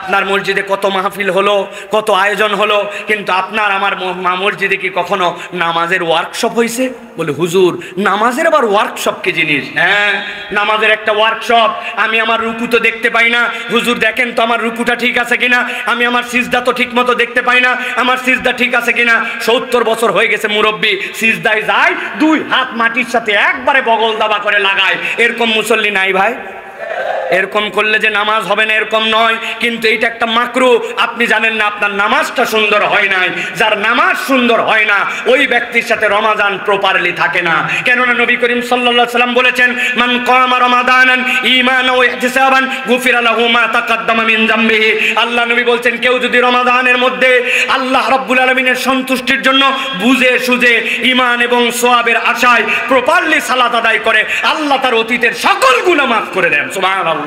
আপনার মসজিদে কত মাহফিল হলো, কত আয়োজন হলো, কিন্তু আপনার আমার মসজিদে কি কখনো নামাজের ওয়ার্কশপ হয়েছে? বলে হুজুর নামাজের আবার ওয়ার্কশপ কি জিনিস? হ্যাঁ, নামাজের একটা ওয়ার্কশপ। আমি আমার রুকু তো দেখতে পাই না, হুজুর দেখেন তো আমার রুকুটা ঠিক আছে কিনা, আমি আমার সিজদা তো ঠিক মতো দেখতে পাই না, আমার সিজদা ঠিক আছে কিনা। 70 বছর হয়ে গেছে মুরব্বী, সিজদায় যায় 2 হাত মাটির সাথে একবারে বগল দাবা করে লাগায়। এরকম মুসল্লি নাই ভাই? এরকম করলে যে নামাজ হবে না এরকম নয়, কিন্তু এইটা একটা মাকরু। আপনি জানেন না আপনার নামাজটা সুন্দর হয় নাই। যার নামাজ সুন্দর হয় না ওই ব্যক্তির সাথে রমাদান প্রপারলি থাকে না। কেননা নবী করিম সাল্লাল্লাহু আলাইহি ওয়াসাল্লাম বলেছেন, মান কামা রমাদানান ঈমানান ওয়া ইহতিসাবান গুফিরা লাহু মা তাকাদ্দামা মিন যামবিহি। আল্লাহ নবী বলছেন, কেউ যদি রমাদানের মধ্যে আল্লাহ রাব্বুল আলামিনের সন্তুষ্টির জন্য বুঝে সুঝে ঈমান এবং সওয়াবের আশায় প্রপারলি সালাত আদায় করে, আল্লাহ তার অতীতের সকল গুনাহ মাফ করে দেন। সুবহানাল্লাহ।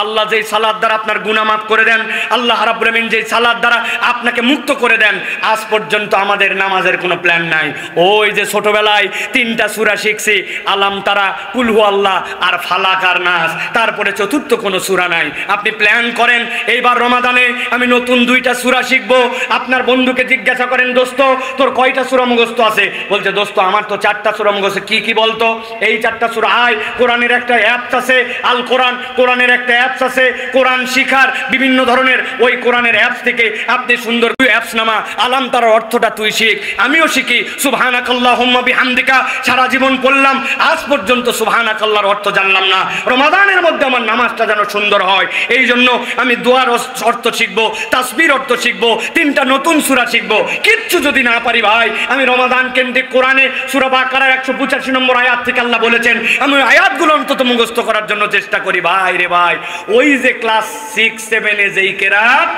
আল্লাহ যেই সালাত দ্বারা আপনার গুনাহ মাফ করে দেন, আল্লাহ রাব্বুল আমিন যেই সালাত দ্বারা আপনাকে মুক্ত করে দেন। আজ পর্যন্ত আমাদের নামাজের কোনো প্ল্যান নাই। ওই যে ছোটবেলায় 3টা সূরা শিখছি, আলাম তারা, কুল হু আল্লাহ আর ফালাক আর নাস, তারপরে চতুর্থ কোনো সূরা নাই। আপনি প্ল্যান করেন এইবার রমাদানে আমি নতুন 2টা সূরা শিখবো। আপনার বন্ধুকে জিজ্ঞাসা করেন, দোস্ত তোর কয়টা সূরা মুখস্থ আছে? বলছে, দোস্ত আমার তো 4টা সূরা মুখস্থ। কি কি বলতো? এই 4টা সূরা। আয়, কোরআনের একটা অ্যাপস আছে আল কোরআন, কোরআনের একটা অ্যাপস আছে কোরআন শিখার বিভিন্ন ধরনের। ওই কোরআনের অ্যাপস থেকে আপনি সুন্দর অ্যাপস নামা, আলাম তার অর্থটা তুই শিখ, আমিও শিখি। সুবহানাকাল্লাহুম্মা বিহামদিকা সারা জীবন পড়লাম, আজ পর্যন্ত সুবহানাকাল্লাহর অর্থ জানলাম না। রমাদানের মধ্যে আমার নামাজটা যেন সুন্দর হয়, এই জন্য আমি দোয়ার অর্থ শিখবো, তাসবির অর্থ শিখবো, 3টা নতুন সূরা শিখবো। কিচ্ছু যদি না পারি ভাই, আমি রমাদান কেন্দ্রিক কোরআনে সূরা বাকারার 185 নম্বর আয়াত থেকে আল্লাহ বলেছেন, আমি আয়াতগুলো অন্তত মুখস্থ করার জন্য চেষ্টা করি। ভাই রে ভাই, ওই যে ক্লাস 6-7 যেই কেরাত,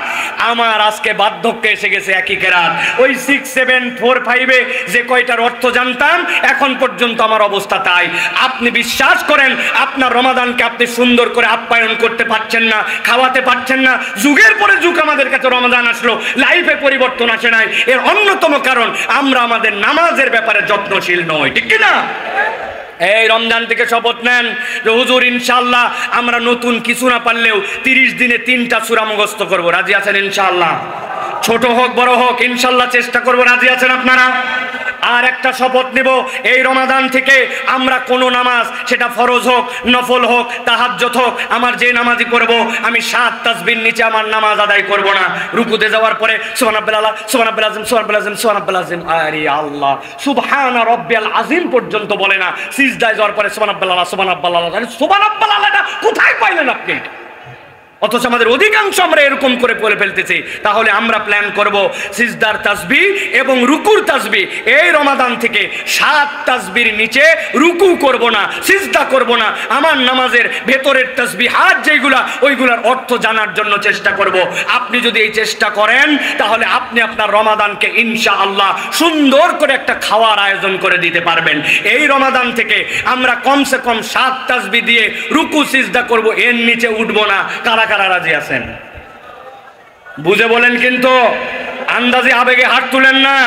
আমার আজকে বার্ধক্যে এসে গেছে একই কেরাত। ওই 6, 7, 4, 5 যে কয়টার অর্থ জানতাম এখন পর্যন্ত আমার অবস্থা তাই। আপনি বিশ্বাস করেন আপনার রমাদানকে আপনি সুন্দর করে আপ্যায়ন করতে পারছেন না, খাওয়াতে পারছেন না। যুগের পরে যুগ আমাদের কাছে রমাদান আসলো, লাইফে পরিবর্তন আসে নাই। এর অন্যতম কারণ আমরা আমাদের নামাজের ব্যাপারে যত্নশীল নই, ঠিক কি না? এই রমজান থেকে শপথ নেন যে হুজুর ইনশাআল্লাহ আমরা নতুন কিছু না পারলেও 30 দিনে 3টা সূরা মুখস্থ করব। রাজি আছেন ইনশাআল্লাহ? ছোট হোক বড় হোক ইনশাআল্লাহ চেষ্টা করব। রাজি আছেন আপনারা? আর একটা শপথ নেব, এই রমাদান থেকে আমরা কোনো নামাজ, সেটা ফরজ হোক, নফল হোক, তাহাজ্জুদ হোক, আমার যে নামাজই করব আমি 7 তাসবির নিচে আমার নামাজ আদায় করব না। রুকুতে যাওয়ার পরে সুবহানাল্লাহ, সুবহানাল্লাহ আযীম, সুবহানাল্লাহ আযীম, সুবহানাল্লাহ আযীম, আরে আল্লাহ, সুবহানা রাব্বিয়াল আযীম পর্যন্ত বলে না। সিজদায় যাওয়ার পরে সুবহানাল্লাহ, সুবহানাল্লাহ, সুবহানাল্লাহটা কোথায় পাইলেন আপনি? অথচ আমাদের অধিকাংশ আমরা এরকম করে বলে ফেলতেছি। তাহলে আমরা প্ল্যান করব সিজদার তাসবিহ এবং রুকুর তাসবিহ, এই রমাদান থেকে 7 তাসবির নিচে রুকু করব না, সিজদা করব না। আমার নামাজের ভেতরের তাসবিহাত যেগুলা, ওইগুলার অর্থ জানার জন্য চেষ্টা করব। আপনি যদি এই চেষ্টা করেন তাহলে আপনি আপনার রমাদানকে ইনশাআল্লাহ সুন্দর করে একটা খাওয়ার আয়োজন করে দিতে পারবেন। এই রমাদান থেকে আমরা কমসে কম 7 তাসবিহ দিয়ে রুকু সিজদা করব, এর নিচে উঠবো না। কারা কারা রাজি আছেন? বুঝে বলেন, কিন্তু আন্দাজে আবেগে হাত তুলেন না।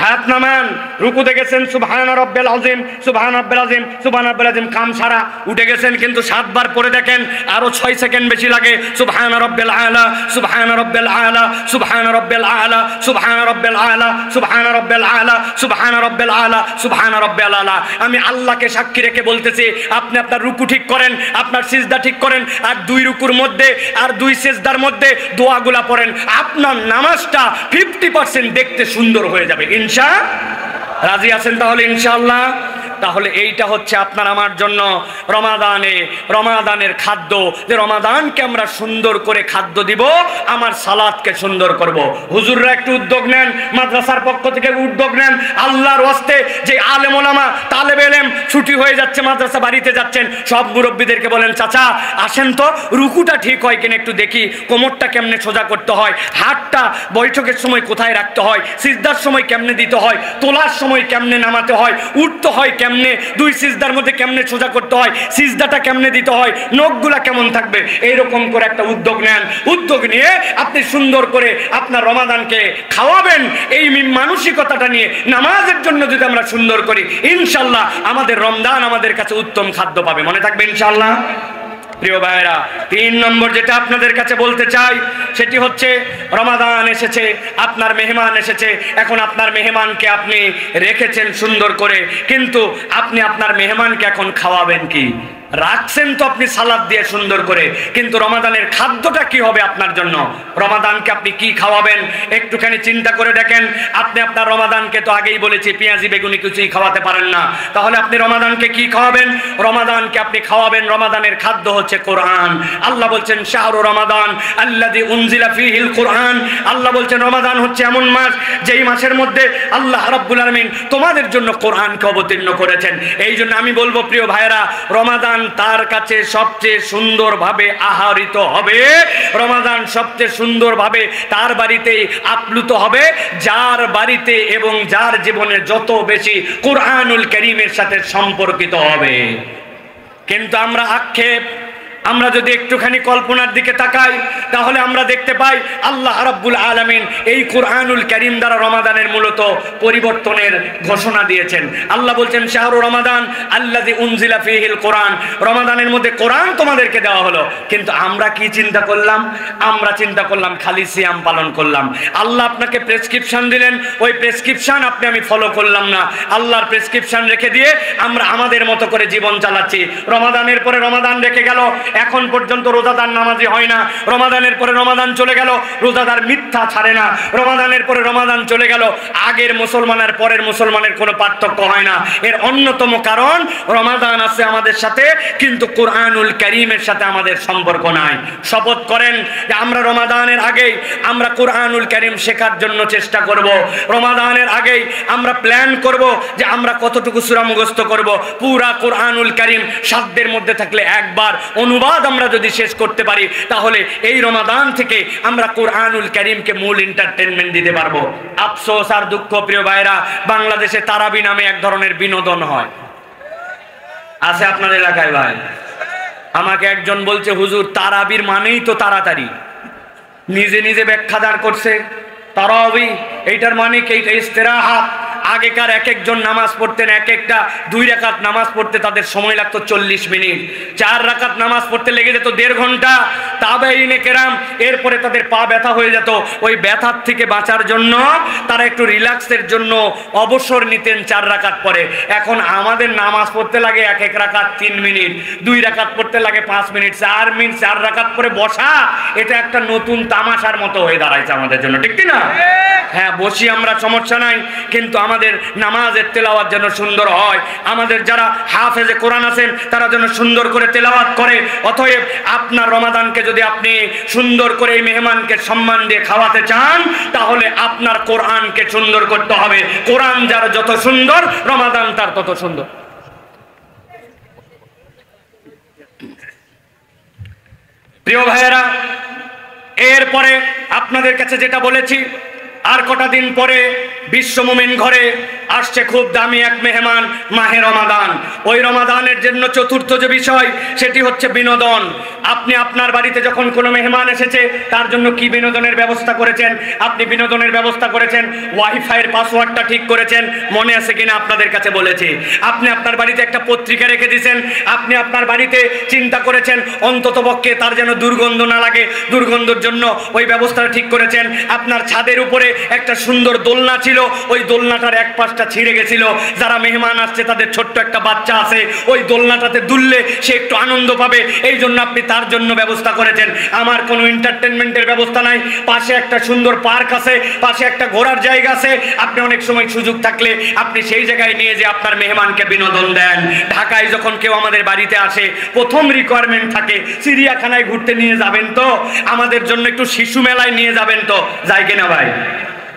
হাত নামান। রুকুতে গেছেন সুবহানা রাব্বিল আযীম, সুবহানা রাব্বিল আযীম, সুবহানা রাব্বিল আযীম, কাম সারা উঠে গেছেন, কিন্তু 7 বার পরে দেখেন আরো 6 সেকেন্ড বেশি লাগে। সুবহানা রাব্বিল আলা, সুবহানা রাব্বিল আলা, সুবহানা রাব্বিল আলা, সুবহানা রাব্বিল আলা, সুবহানা রাব্বিল আলা, সুবহানা রাব্বিল আলা, সুবহানা রাব্বিল আলা। আমি আল্লাহকে সাক্ষী রেখে বলতেছি, আপনি আপনার রুকু ঠিক করেন, আপনার সিজদা ঠিক করেন, আর 2 রুকুর মধ্যে আর 2 সিজদার মধ্যে দোয়াগুলা পড়েন। আপনার নামাজটা 50% দেখতে সুন্দর হয়ে যাবে ইনশাআল্লাহ। রাজি আছেন তাহলে ইনশাআল্লাহ? তাহলে এইটা হচ্ছে আপনার আমার জন্য রমাদানের খাদ্য, যে রমাদানকে আমরা সুন্দর করে খাদ্য দিব, আমার সালাতকে সুন্দর করব। হুজুররা একটু উদ্যোগ নেন, মাদ্রাসার পক্ষ থেকে উদ্যোগ নেন, আল্লাহর ওয়াস্তে যে আলেম ওলামা তালেবে ইলম ছুটি হয়ে যাচ্ছে, মাদ্রাসা বাড়িতে যাচ্ছেন, সব মুরব্বীদেরকে বলেন, চাচা আসেন তো, রুকুটা ঠিক হয় কিনা একটু দেখি, কোমরটা কেমনে সোজা করতে হয়, হাতটা বৈঠকের সময় কোথায় রাখতে হয়, সিজদার সময় কেমনে দিতে হয়, তোলার সময় কেমনে নামাতে হয়, উঠতে হয় কেমনে, 2 সিজদার মধ্যে কেমনে সোজা করতে হয়, সিজদাটা কেমনে দিতে হয়, নখগুলা কেমন থাকবে, এইরকম করে একটা উদ্যোগ নেন। উদ্যোগ নিয়ে আপনি সুন্দর করে আপনার রমাদানকে খাওয়াবেন। এই মানসিকতাটা নিয়ে নামাজের জন্য যদি আমরা সুন্দর করি, ইনশাআল্লাহ আমাদের রমজান আমাদের কাছে উত্তম খাদ্য পাবে। মনে থাকবে ইনশাআল্লাহ? প্রিয় ভাইরা, 3 নম্বর যেটা আপনাদের কাছে বলতে চাই সেটি হচ্ছে রমাদান এসেছে, আপনার মেহমান এসেছে। এখন আপনার মেহমানকে আপনি রেখেছেন সুন্দর করে, কিন্তু আপনি আপনার মেহমানকে এখন খাওয়াবেন কি? রাখছেন তো আপনি সালাদ দিয়ে সুন্দর করে, কিন্তু রমাদানের খাদ্যটা কি হবে আপনার জন্য? রমাদানকে আপনি কি খাওয়াবেন একটুখানি চিন্তা করে দেখেন। আপনি আপনার রমাদানকে তো আগেই বলেছি পেঁয়াজি বেগুনি কিছুই খাওয়াতে পারেন না, তাহলে আপনি রমাদানকে কি খাওয়াবেন? রমাদানকে আপনি খাওয়াবেন, রমাদানের খাদ্য হচ্ছে কোরআন। আল্লাহ বলছেন শাহরু রমাদান আল্লাযী উনজিলা ফীহিল কোরআন। আল্লাহ বলছেন রমাদান হচ্ছে এমন মাস যেই মাসের মধ্যে আল্লাহ রাব্বুল আলামিন তোমাদের জন্য কোরআনকে অবতীর্ণ করেছেন। এই জন্য আমি বলবো প্রিয় ভাইরা, রমাদান তার কাছে সবচেয়ে সুন্দরভাবে আহরিত হবে, রমাদান সবচেয়ে সুন্দরভাবে তার বাড়িতেই আপ্লুত হবে যার বাড়িতে এবং যার জীবনে যত বেশি কুরআনুল কারীমের সাথে সম্পর্কিত হবে। কিন্তু আমরা আক্ষেপ, আমরা যদি একটুখানি কল্পনার দিকে তাকাই তাহলে আমরা দেখতে পাই আল্লাহ রাব্বুল আলামিন এই কুরআনুল কারীম দ্বারা রমাদানের মূলত পরিবর্তনের ঘোষণা দিয়েছেন। আল্লাহ বলছেন শাহরু রমাদান আল্লাযী উনজিলা ফীহিল কোরআন, রমাদানের মধ্যে কোরআন তোমাদেরকে দেওয়া হলো। কিন্তু আমরা কি চিন্তা করলাম? আমরা চিন্তা করলাম খালি সিয়াম পালন করলাম। আল্লাহ আপনাকে প্রেসক্রিপশন দিলেন, ওই প্রেসক্রিপশন আপনি আমি ফলো করলাম না, আল্লাহর প্রেসক্রিপশন রেখে দিয়ে আমরা আমাদের মতো করে জীবন চালাচ্ছি। রমাদানের পরে রমাদান রেখে গেল, এখন পর্যন্ত রোজাদার নামাজি হয় না। রমাদানের পরে রমাদান চলে গেল, রোজাদার মিথ্যা ছাড়ে না। রমাদানের পরে রমাদান চলে গেল, আগের মুসলমান আর পরের মুসলমানের কোনো পার্থক্য হয় না। এর অন্যতম কারণ রমাদান আছে আমাদের সাথে, কিন্তু কুরআনুল কারীমের সাথে আমাদের সম্পর্ক নাই। শপথ করেন যে আমরা রমাদানের আগেই আমরা কুরআনুল কারীম শেখার জন্য চেষ্টা করব। রমাদানের আগেই আমরা প্ল্যান করব যে আমরা কতটুকু সূরা মুখস্থ করব। পুরা কুরআনুল কারীম সাধ্যের মধ্যে থাকলে একবার অনুবাদ আমরা যদি শেষ করতে পারি তাহলে এই রমাদান থেকে আমরা কুরআনুল কারীমকে মূল এন্টারটেইনমেন্ট দিতে পারবো। আফসোস আর দুঃখ প্রিয় ভাইরা, বাংলাদেশে তারাবি নামে এক ধরনের বিনোদন হয়, আছে আপনার এলাকায় ভাই? আমাকে একজন বলছে হুজুর তারাবির মানেই তো তাড়াতাড়ি, নিজে নিজে ব্যাখ্যা দাঁড় করছে। তারাবি এইটার মানে কি? এইটা ইস্তেরাহাত। আগেকার এক একজন নামাজ পড়তেন, এক একটা 2 রাকাত নামাজ পড়তে তাদের সময় লাগতো 40 মিনিট, 4 রাকাত নামাজ পড়তে লেগে যেত 1.5 ঘন্টা। তাবেঈনে কেরাম এরপরে তাদের পা ব্যথা হয়ে যেত, ওই ব্যথার থেকে বাঁচার জন্য তারা একটু রিল্যাক্সের জন্য অবসর নিতেন 4 রাকাত পরে। এখন আমাদের নামাজ পড়তে লাগে এক এক রাকাত 3 মিনিট, 2 রাকাত পড়তে লাগে 5 মিনিট, 4 মিনিট 4 রাকাত পরে বসা, এটা একটা নতুন তামাশার মতো হয়ে দাঁড়াইছে আমাদের জন্য, ঠিক কি না? হ্যাঁ, বসি আমরা, সমস্যা নাই, কিন্তু আমাদের নামাজের তেলাওয়াত যেন সুন্দর হয়। আমাদের যারা হাফেজে কোরআন আছেন তারা যেন সুন্দর করে তেলাওয়াত করে। অতএব আপনার রমাদানকে যদি আপনি সুন্দর করে এই মেহমানকে সম্মান দিয়ে খাওয়াতে চান তাহলে আপনার কোরআনকে সুন্দর করতে হবে। কোরআন যার যত সুন্দর, রমাদান তার তত সুন্দর। প্রিয় ভাইয়েরা, এরপরে আপনাদের কাছে যেটা বলেছি, আর কটা দিন পরে বিশ্ব মুমিন ঘরে আসছে খুব দামি এক মেহমান, মাহে রমাদান। ওই রমাদানের জন্য চতুর্থ যে বিষয় সেটি হচ্ছে বিনোদন। আপনি আপনার বাড়িতে যখন কোনো মেহমান এসেছে তার জন্য কি বিনোদনের ব্যবস্থা করেছেন? আপনি বিনোদনের ব্যবস্থা করেছেন, ওয়াইফাইয়ের পাসওয়ার্ডটা ঠিক করেছেন, মনে আছে কিনা আপনাদের কাছে বলেছি। আপনি আপনার বাড়িতে একটা পত্রিকা রেখে দিয়েছেন, আপনি আপনার বাড়িতে চিন্তা করেছেন অন্ততপক্ষে তার যেন দুর্গন্ধ না লাগে, দুর্গন্ধের জন্য ওই ব্যবস্থাটা ঠিক করেছেন। আপনার ছাদের উপরে একটা সুন্দর দোলনা ছিল, ওই দোলনাটার এক পাশটা ছিঁড়ে গেছিল, যারা মেহমান আসছে তাদের ছোট্ট একটা বাচ্চা আছে, ওই দোলনাটাতে দুললে সে একটু আনন্দ পাবে, এই জন্য আপনি তার জন্য ব্যবস্থা করেছেন। আমার কোনো এন্টারটেনমেন্টের ব্যবস্থা নাই, পাশে একটা সুন্দর পার্ক আছে, পাশে একটা ঘোরার জায়গা আছে, আপনি অনেক সময় সুযোগ থাকলে আপনি সেই জায়গায় নিয়ে যে আপনার মেহমানকে বিনোদন দেন। ঢাকায় যখন কেউ আমাদের বাড়িতে আসে প্রথম রিকোয়ারমেন্ট থাকে চিড়িয়াখানায় ঘুরতে নিয়ে যাবেন তো, আমাদের জন্য একটু শিশু মেলায় নিয়ে যাবেন তো, যায় কিনা ভাই?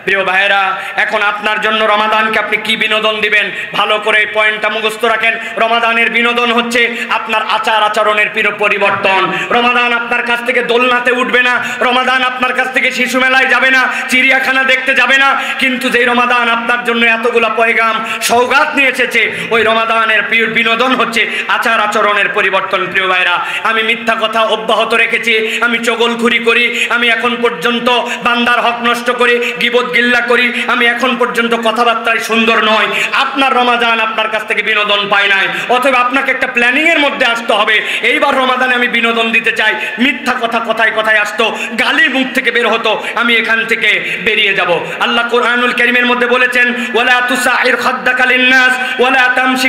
প্রিয় ভাইয়েরা, এখন আপনার জন্য রমাদানকে আপনি কি বিনোদন দিবেন ভালো করে এই পয়েন্টটা মুখস্থ রাখেন। রমাদানের বিনোদন হচ্ছে আপনার আচার আচরণের পরিবর্তন। রমাদান আপনার কাছ থেকে দোলনাতে উঠবে না, রমাদান আপনার কাছ থেকে শিশু মেলায় যাবে না, চিড়িয়াখানা দেখতে যাবে না, কিন্তু যেই রমাদান আপনার জন্য এতগুলা পয়গাম সওগাত নিয়ে এসেছে, ওই রমাদানের বিনোদন হচ্ছে আচার আচরণের পরিবর্তন। প্রিয় ভাইরা, আমি মিথ্যা কথা অব্যাহত রেখেছি, আমি চগলখুরি করি, আমি এখন পর্যন্ত বান্দার হক নষ্ট করি, গীবত গিল্লা করি, আমি এখন পর্যন্ত কথাবার্তায় সুন্দর নয়, আপনার রমাদান আপনার কাছ থেকে বিনোদন পায় নাই, অথবা আপনাকে একটা প্ল্যানিং এর মধ্যে আসতে হবে। এইবার রমাদানে আমি বিনোদন দিতে চাই, মিথ্যা কথা কথায় কথায় আসতো, গালি মুখ থেকে বের হতো, আমি এখান থেকে বেরিয়ে যাব। আল্লাহ কোরআনুল কারীমের মধ্যে বলেছেন, ওয়ালা তুসাইর খাদ্দাকা লিন্নাস ওয়ালা তামশি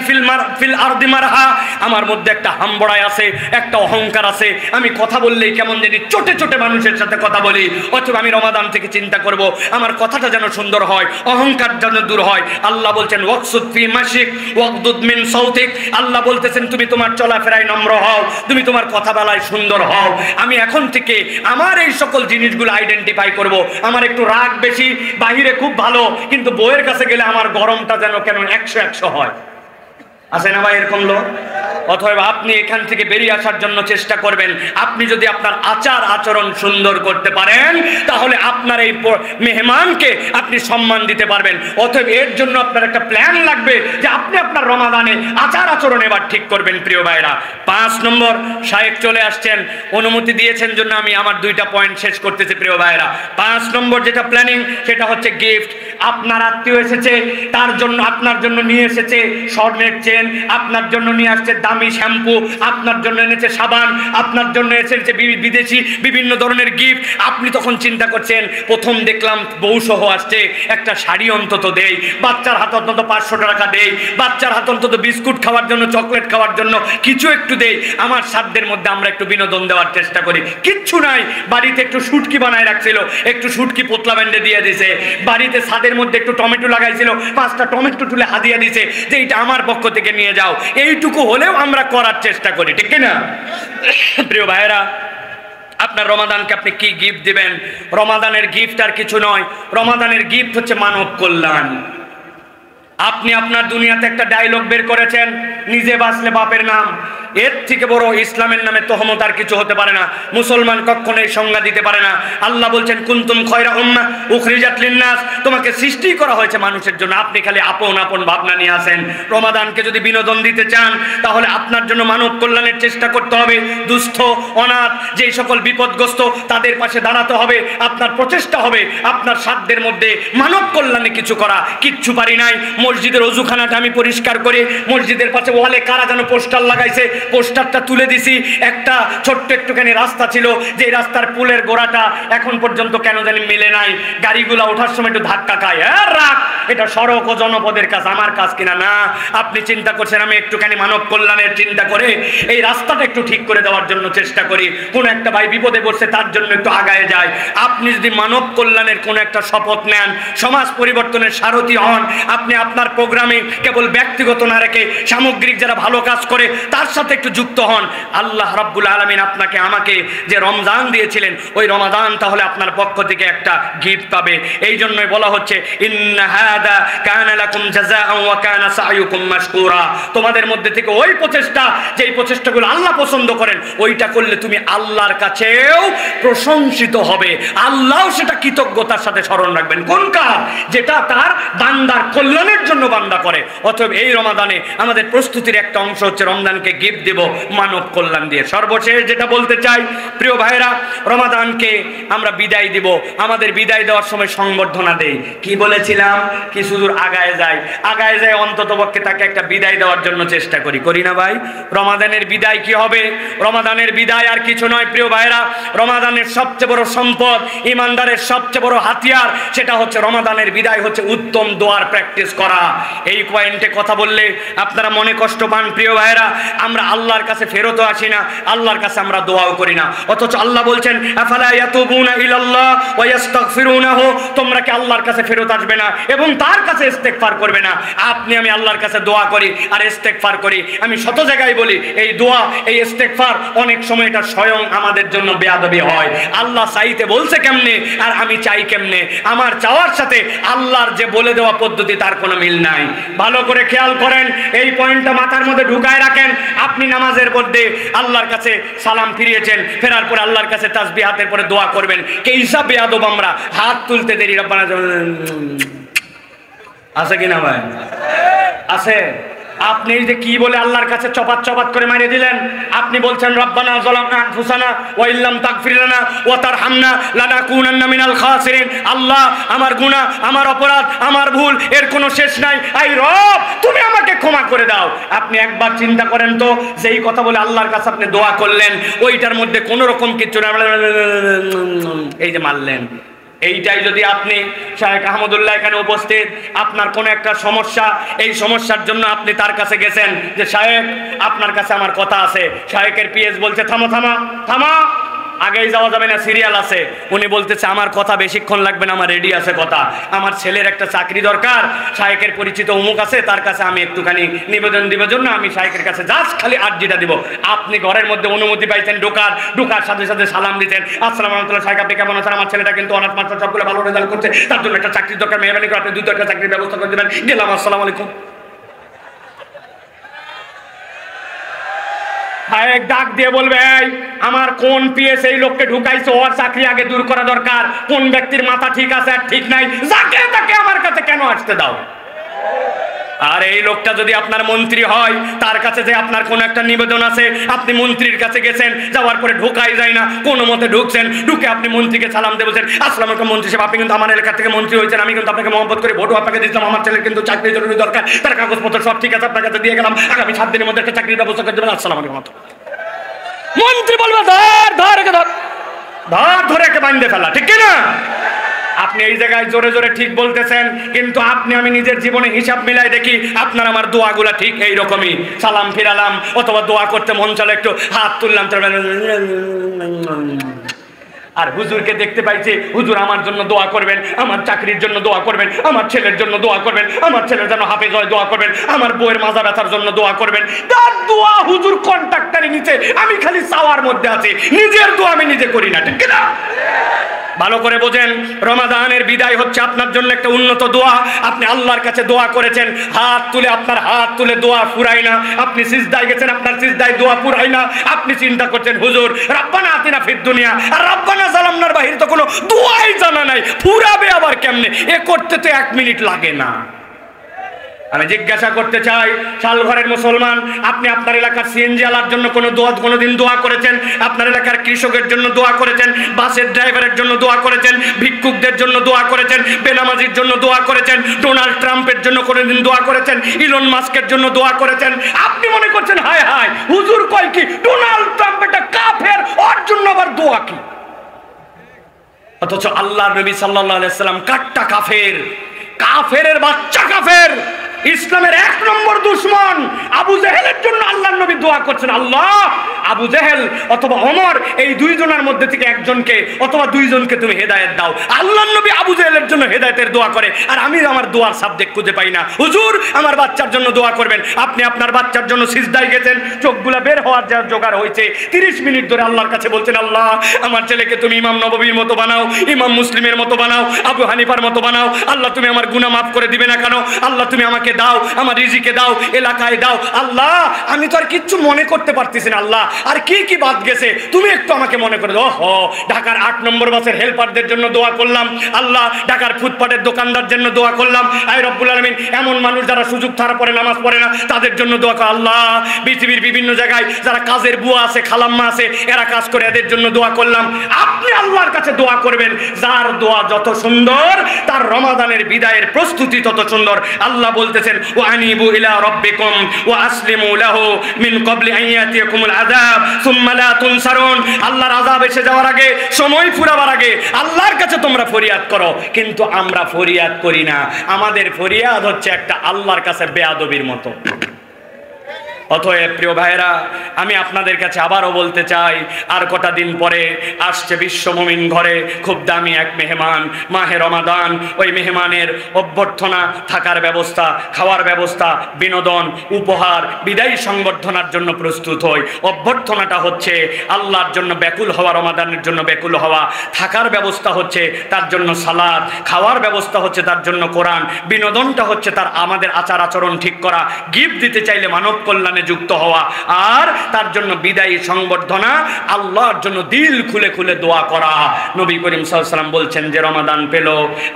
ফিল আরদি মারহা। আমার মধ্যে একটা হামবড়াই আছে, একটা অহংকার আছে, আমি কথা বললেই কেমন জানি চটে চটে মানুষের সাথে কথা বলি। অথবা আমি রমাদান থেকে চিন্তা করব আমার কথাটা যেন সুন্দর হয়, অহংকার যেন দূর হয়। আল্লাহ বলছেন ওয়াকসুদ ফি মাশিক ওয়াকদুদ মিন সাউতিক। আল্লাহ বলতেছেন তুমি তোমার চলাফেরায় নম্র হও, তুমি তোমার কথা বলায় সুন্দর হও। আমি এখন থেকে আমার এই সকল জিনিসগুলো আইডেন্টিফাই করব। আমার একটু রাগ বেশি, বাহিরে খুব ভালো, কিন্তু বউয়ের কাছে গেলে আমার গরমটা যেন কেন 100 হয়। আছে না ভাই এরকম লোক? অথবা আপনি এখান থেকে বেরিয়ে আসার জন্য চেষ্টা করবেন। আপনি যদি আপনার আচার আচরণ সুন্দর করতে পারেন, তাহলে আপনার এই মেহমানকে আপনি সম্মান দিতে পারবেন। অতএব এর জন্য আপনার একটা প্ল্যান লাগবে যে আপনি আপনার রমাদানে আচার আচরণ এবার ঠিক করবেন। প্রিয় ভাইরা, 5 নম্বর, শায়েখ চলে আসছেন, অনুমতি দিয়েছেন জন্য আমি আমার 2টা পয়েন্ট শেষ করতেছি। প্রিয় ভাইরা, 5 নম্বর যেটা প্ল্যানিং, সেটা হচ্ছে গিফট। আপনার আত্মীয় এসেছে, তার জন্য আপনার জন্য নিয়ে এসেছে স্বর্ণের চেন, আপনার জন্য নিয়ে আসছে দামি শ্যাম্পু, আপনার জন্য এনেছে সাবান, আপনার জন্য এসেছে বিদেশি বিভিন্ন ধরনের গিফট। আপনি তখন চিন্তা করছেন, প্রথম দেখলাম বউ সহ আসছে, একটা শাড়ি অন্তত দেই, বাচ্চার হাতে অন্তত 500 টাকা দেই, বাচ্চার হাতে অন্তত বিস্কুট খাওয়ার জন্য, চকলেট খাওয়ার জন্য কিছু একটু দেই। আমার সাধ্যের মধ্যে আমরা একটু বিনোদন দেওয়ার চেষ্টা করি। কিচ্ছু নাই, বাড়িতে একটু শুটকি বানায় রাখছিল, একটু শুটকি পোতলা ব্যান্ডে দিয়ে দিছে। বাড়িতে ছাদের মধ্যে একটু টমেটো লাগাইছিল, 5টা টমেটো তুলে হাদিয়া দিছে যে এটা আমার পক্ষ থেকে নিয়ে যাও। এইটুকু হলেও আমরা করার চেষ্টা করি, ঠিক না? প্রিয় ভাইয়েরা, আপনার রমাদানকে আপনি কি গিফট দিবেন? রমাদানের গিফট আর কিছু নয়, রমাদানের গিফট হচ্ছে মানব কল্যাণ। আপনি আপনার দুনিয়াতে একটা ডায়লগ বের করেছেন, নিজে বাঁচলে বাপের নাম। এর থেকে বড় ইসলামের নামে তহমত আর কিছু হতে পারে না। মুসলমান কখনো এই সংজ্ঞা দিতে পারে না। আল্লাহ বলছেন কুনতুম খয়রা উম্মাহ উখরিজাত লিন্নাস, তোমাকে সৃষ্টি করা হয়েছে মানুষের জন্য, আপনি খালি আপন আপন ভাবনা নিয়ে আসেন। রমাদানকে যদি বিনোদন দিতে চান, তাহলে আপনার জন্য মানব কল্যাণের চেষ্টা করতে হবে। দুস্থ, অনাথ, যেই সকল বিপদগ্রস্ত, তাদের পাশে দাঁড়াতে হবে। আপনার প্রচেষ্টা হবে আপনার সাধ্যের মধ্যে মানব কল্যাণে কিছু করা। কিচ্ছু পারি নাই, মসজিদের অজুখানাটা আমি পরিষ্কার করে, মসজিদের পাশে ওয়ালে কারা যেন পোস্টার লাগাইছে, পোস্টারটা তুলে দিছি। একটা ছোট্ট একটুখানি রাস্তা ছিল, যে রাস্তার পুলের গোড়াটা এখন পর্যন্ত কেন জানি মিলে নাই, গাড়িগুলো ওঠার সময় একটু ধাক্কা খায়। রাখ, এটা সড়ক ও জনপদের কাজ, আমার কাজ কিনা না। আপনি চিন্তা করছেন আমি একটুখানি মানব কল্যাণের চিন্তা করে এই রাস্তাটা একটু ঠিক করে দেওয়ার জন্য চেষ্টা করি। কোন একটা ভাই বিপদে পড়ছে, তার জন্য একটু আগায় যায়। আপনি যদি মানব কল্যাণের কোন একটা শপথ নেন, সমাজ পরিবর্তনের সারথি হন, আপনি আপনার প্রোগ্রামে কেবল ব্যক্তিগত না রেখে সামগ্রিক যারা ভালো কাজ করে তার সাথে একটু যুক্ত হন, আল্লাহ রাব্বুল আলামিন আপনাকে আমাকে যে রমজান দিয়েছিলেন, ওই রমাদান তাহলে আপনার পক্ষ থেকে একটা গিফট পাবে। এই জন্যই বলা হচ্ছে ইন্না হাদা কানা লাকুম জাযাআন ওয়া কানা সাইয়ুকুম মাশকুরা। তোমাদের মধ্যে থেকে ওই প্রচেষ্টা, যেই প্রচেষ্টাগুলো আল্লাহ পছন্দ করেন, ওইটা করলে তুমি আল্লাহর কাছেও প্রশংসিত হবে। আল্লাহও সেটা কৃতজ্ঞতার সাথে স্মরণ রাখবেন। কোন কাজ? যেটা তার বান্দার কল্যাণের জন্য বান্দা করে। অতএব এই রমাদানে আমাদের প্রস্তুতির একটা অংশ হচ্ছে রমজানকে গিফট দেব মানব কল্যাণ দিয়ে। সর্বশেষ যেটা বলতে চাই, প্রিয় ভাইরা, রমাদানকে আমরা বিদায় দিব। আমাদের বিদায় দেওয়ার সময় সংবর্ধনা দেই। কি বলেছিলাম? কিছু দূর আগায় যায়, আগায় যায়, অন্তত পক্ষে তাকে একটা বিদায় দেওয়ার জন্য চেষ্টা করি, করি না ভাই? রমাদানের বিদায় কি হবে? রমাদানের বিদায় আর কিছু নয় প্রিয় ভাইরা, রমাদানের সবচেয়ে বড় সম্পদ, ইমানদারের সবচেয়ে বড় হাতিয়ার, সেটা হচ্ছে রমাদানের বিদায় হচ্ছে উত্তম দোয়ার প্র্যাকটিস করা। এই পয়েন্টে কথা বললে আপনারা মনে কষ্ট পান প্রিয় ভাইরা। আমরা আল্লাহর কাছে ফেরতও আসি না, আল্লাহর কাছে আমরা দোয়াও করি না, অথচ আল্লাহ বলছেন আফালা ইয়াতুবুনা ইলাল্লাহ ওয়া ইস্তাগফিরুনাহু, তোমরা কি আল্লাহর কাছে ফেরত আসবে না এবং তার কাছে ইস্তেগফার করবে না? আপনি আমি আল্লাহর কাছে দোয়া করি আর ইস্তেগফার করি। আমি শত জায়গায় বলি এই দোয়া, এই ইস্তেগফার অনেক সময় এটা স্বয়ং আমাদের জন্য বেয়াদবি হয়। আল্লাহ চাইতে বলছে কেমনে আর আমি চাই কেমনে? আমার চাওয়ার সাথে আল্লাহর যে বলে দেওয়া পদ্ধতি তার কোনো মিল নাই। ভালো করে খেয়াল করেন, এই পয়েন্টটা মাথার মধ্যে ঢুকায় রাখেন। আপনি নামাজের মধ্যে আল্লাহর কাছে সালাম ফিরিয়েছেন, ফেরার পরে আল্লাহর কাছে তাসবিহ হাতের পরে দোয়া করবেন। কে হিসাব বেয়াদব আমরা, হাত তুলতে দেরি রব্বানা আছে কিনা ভাই? আছে? আপনি এই যে কি বলে আল্লাহর কাছে চপাত চপাত করে মারিয়ে দিলেন। আপনি বলছেন রব্বানা যালামনা আনফুসানা ওয়া ইল্লাম তাগফির লানা ওয়া তারহামনা লানাকুনান্না মিনাল খাসিরিন। আল্লাহ, আমার গুনাহ, আমার অপরাধ, আমার ভুল এর কোনো শেষ নাই। আই রব, তুমি আমাকে ক্ষমা করে দাও। আপনি একবার চিন্তা করেন তো, যেই কথা বলে আল্লাহর কাছে আপনি দোয়া করলেন, ওইটার মধ্যে কোনো রকম কিছু না, এই যে মারলেন। এইটাই যদি আপনি শায়েখ আহমদুল্লাহ এখানে উপস্থিত, আপনার কোনো একটা সমস্যা, এই সমস্যার জন্য আপনি তার কাছে গেছেন যে শায়েখ আপনার কাছে আমার কথা আছে। শায়েখের পিএস বলছে থামো থামা থামা, আগেই যাওয়া যাবে না, সিরিয়াল আছে। উনি বলতেছে আমার কথা বেশিক্ষণ লাগবে না, আমার রেডি আছে কথা, আমার ছেলের একটা চাকরি দরকার, শায়েখের পরিচিত অমুক আছে, তার কাছে আমি একটুখানি নিবেদন দিবার জন্য আমি শায়েখের কাছে জাস্ট খালি আর্জিটা দিব। আপনি ঘরের মধ্যে অনুমতি পাইছেন ঢোকার সাথে সাথে সালাম দিতেন, আসসালামু আলাইকুম শায়েখ, আপনি কেমন আছেন? আমার ছেলেটা কিন্তু অনাথ মাস্টার সবগুলো ভালো রেজাল্ট করছে, তার জন্য একটা চাকরির দরকার, মেহরবানি করে আপনি 2-4টা চাকরির ব্যবস্থা করে দেবেন। গেলাম, আসসালামু আলাইকুম। শায়েখ ডাক দিয়ে বলবে, আমার কোন পিএস এই লোককে ঢুকাইছে, ওর চাকরি আগে দূর করা দরকার, কোন ব্যক্তির মাথা ঠিক আছে আর ঠিক নাই, যাকে তাকে আমার কাছে কেন আসতে দাও? আর এই লোকটা যদি আপনার মন্ত্রী হয়, তার কাছে যে আপনার কোন একটা নিবেদন আছে, আপনি মন্ত্রীর কাছে গেছেন, যাওয়ার পরে ঢোকাই যায় না, কোনো মতে ঢুকছেন, ঢুকে আপনি মন্ত্রীকে সালাম দিয়ে বলছেন আসসালামু আলাইকুম মন্ত্রী সাহেব, আপনি কিন্তু আমার এলাকা থেকে মন্ত্রী হয়েছেন, আমি কিন্তু আপনাকে মহব্বত করে ভোটও আপনাকে দিয়েছিলাম, আমার ছেলের কিন্তু চাকরি জরুরি দরকার, তার কাগজপত্র সব ঠিক আছে, আপনার কাছে দিয়ে গেলাম, আগামী 7 দিনের মধ্যে একটা চাকরির ব্যবস্থা করে দেবেন, আসসালামু আলাইকুম। মন্ত্রী বলবে ধরে একে বাঁধতে ফেলা, ঠিক না? আপনি এই জায়গায় জোরে জোরে ঠিক বলতেছেন, কিন্তু আপনি আমি নিজের জীবনে হিসাব মিলাই দেখি আপনার আমার দোয়াগুলা ঠিক এইরকমই। সালাম ফিরালাম অথবা দোয়া করতে মন চলে, একটু হাত তুললাম, আর হুজুরকে দেখতে পাইছি, হুজুর আমার জন্য দোয়া করবেন, আমার চাকরির জন্য দোয়া করবেন, আমার ছেলের জন্য দোয়া করবেন, আমার ছেলের জন্য হাফেজ হয় দোয়া করবেন, আমার বউয়ের মাজা ব্যথার জন্য দোয়া করবেন। তার দোয়া হুজুর কন্ট্রাক্টরে নিচে, আমি খালি চাওয়ার মধ্যে আছি, নিজের দোয়া আমি নিজে করি না, ঠিক না? ভালো করে বোঝেন, রমাদানের বিদায় হচ্ছে আপনার জন্য একটা উন্নত দোয়া। আপনি আল্লাহর কাছে দোয়া করেছেন, হাত তুলে, আপনার হাত তুলে দোয়া ফুরাই না, আপনি সিজদায় গেছেন, আপনার সিজদায় দোয়া ফুরাই না, আপনি চিন্তা করছেন হুজুর রাব্বানা আতিনা ফিদ দুনিয়া আর রাব্বানা যালামনার বাহিরে তো কোনো দোয়াই জানা নাই, ফুরাবে আবার কেমনে? এ করতে তো 1 মিনিট লাগে না। আমি জিজ্ঞাসা করতে চাই, শালঘরের মুসলমান, আপনি আপনার এলাকার সিএনজি আলার জন্য কোনোদিন দোয়া করেছেন? আপনার এলাকার কৃষকের জন্য দোয়া করেছেন? বাসের ড্রাইভারের জন্য দোয়া করেছেন? ভিক্ষুকদের জন্য দোয়া করেছেন? বেনামাজির জন্য দোয়া করেছেন? ডোনাল্ড ট্রাম্পের জন্য কোনোদিন দোয়া করেছেন? ইলন মাস্কের জন্য দোয়া করেছেন? আপনি মনে করছেন হায় হায় হুজুর কয় কি, ডোনাল্ড ট্রাম্প একটা কাফের, ওর জন্য আবার দোয়া কি? অথচ আল্লাহর নবী সাল্লাল্লাহু আলাইহি সাল্লাম কাট্টা কাফের, কাফেরের বাচ্চা কাফের, ইসলামের 1 নম্বর দুশমন আবু জেহেলের জন্য আল্লাহর নবী দোয়া করছেন, আল্লাহ আবু জেহেল অথবা ওমর এই 2 জনের মধ্যে থেকে একজনকে অথবা 2 জনকে তুমি হেদায়েত দাও। আল্লাহর নবী আবু জেহেলের জন্য হেদায়েতের দোয়া করে, আর আমি আমার দোয়ার সাবজেক্ট খুঁজে পাই না। হুজুর আমার বাচ্চার জন্য দোয়া করবেন, আপনি আপনার বাচ্চার জন্য সিজদায় গেছেন, চোখগুলা বের হওয়ার যা জোগাড় হয়েছে, 30 মিনিট ধরে আল্লাহর কাছে বলছেন আল্লাহ আমার ছেলেকে তুমি ইমাম নববীর মতো বানাও, ইমাম মুসলিমের মতো বানাও, আবু হানিফার মতো বানাও, আল্লাহ তুমি আমার গুনাহ মাফ করে দিবে না কেন? আল্লাহ তুমি আমাকে দাও, আমার রিজিকে দাও, এলাকায় দাও। আল্লাহ আমি তো আর কিচ্ছু মনে করতে পারতেছি না, আল্লাহ আর কি কি বাদ গেছে তুমি একটু আমাকে মনে করে দাও। ঢাকার 8 নম্বর বাসের হেল্পারদের জন্য দোয়া করলাম, আল্লাহ ঢাকার ফুটপাতের দোকানদার জন্য দোয়া করলাম, আয় রব্বুল আলামিন এমন মানুষ যারা সুযোগ ছাড়া পড়ে নামাজ পড়ে না তাদের জন্য দোয়া কর। আল্লাহ পৃথিবীর বিভিন্ন জায়গায় যারা কাজের বুয়া আছে, খালাম্মা আছে, এরা কাজ করে, এদের জন্য দোয়া করলাম। আপনি আল্লাহর কাছে দোয়া করবেন, যার দোয়া যত সুন্দর তার রমাদানের বিদায়ের প্রস্তুতি তত সুন্দর। আল্লাহ বলতেছেন ওয়ানিবু ইলা রাব্বিকুম ওয়া আসলিমু লাহু মিন ক্বাবলি আন ইয়াতিয়াকুমুল আযাব সুম্মা লা তুনসারুন। আল্লাহর আযাব এসে যাওয়ার আগে, সময় ফুরাবার আগে আল্লাহর কাছে তোমরা ফরিয়াদ করো, কিন্তু আমরা ফরিয়াদ করি না। আমাদের ফরিয়াদ হচ্ছে একটা আল্লাহর কাছে বেয়াদবির মতো। অতএব প্রিয় ভাইরা, আমি আপনাদের কাছে আবারও বলতে চাই, আর কটা দিন পরে আসছে বিশ্ব মুমিন ঘরে খুব দামি এক মেহমান, মাহে রমাদান। ওই মেহমানের অভ্যর্থনা, থাকার ব্যবস্থা, খাওয়ার ব্যবস্থা, বিনোদন, উপহার, বিদায়ী সংবর্ধনার জন্য প্রস্তুত হই। অভ্যর্থনাটা হচ্ছে আল্লাহর জন্য ব্যাকুল হওয়া, রমাদানের জন্য ব্যাকুল হওয়া। থাকার ব্যবস্থা হচ্ছে তার জন্য সালাত, খাওয়ার ব্যবস্থা হচ্ছে তার জন্য কোরআন, বিনোদনটা হচ্ছে তার আমাদের আচার আচরণ ঠিক করা, গিফট দিতে চাইলে মানব কল্যাণ রমাদানে যুক্ত হওয়া, আর তার জন্য বিদায়ী সংবর্ধনা, আল্লাহর জন্য দিল খুলে খুলে দোয়া করা। নবী করিম সাল্লাল্লাহু আলাইহি ওয়াসাল্লাম বলছেন যে রমাদান পেল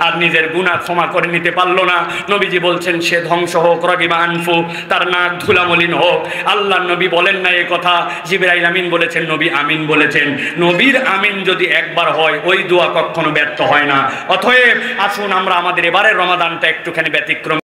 আর নিজের গুনাহ ক্ষমা করে নিতে পারলো না, নবীজি বলছেন সে ধ্বংস হোক, রাগিবা আনফু, তার নাক ধুলামলিন হোক। আল্লাহর নবী বলেন না এই কথা, জিবরাইল আমিন বলেছেন, নবী আমিন বলেছেন। নবীর আমিন যদি একবার হয় ওই দোয়া কখনো ব্যর্থ হয় না। অতএব আসুন আমরা আমাদের এবারের রমাদানটা একটুখানি ব্যতিক্রম